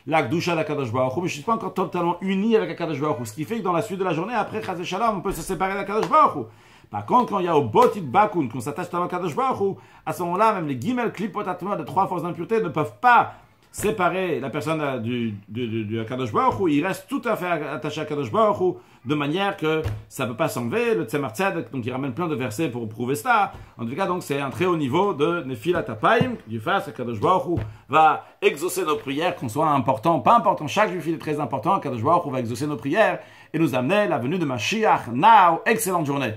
la Gdusha d'Akadosh Baruch Hu, mais je ne suis pas encore totalement uni avec Akadosh Baruch Hu. Ce qui fait que dans la suite de la journée, après Chaz Shalom, on peut se séparer d'Akadosh Baruch Hu. Par contre, quand il y a au Botit Bakun, qu'on s'attache à Kadosh Baruch Hu, à ce moment-là, même les Gimel Klipot Atma de 3 forces d'impureté ne peuvent pas séparer la personne du Kadosh Baruch Hu. Il reste tout à fait attaché à Kadosh Baruch Hu, de manière que ça ne peut pas s'enlever. Le Tzemar Tzedek, donc il ramène plein de versets pour prouver ça. En tout cas, donc c'est un très haut niveau de Nefilat Apayim, du fait que Kadosh Baruch Hu va exaucer nos prières, qu'on soit important, pas important. Chaque juif est très important. Kadosh Baruch Hu va exaucer nos prières et nous amener la venue de Mashiach. Now, excellente journée.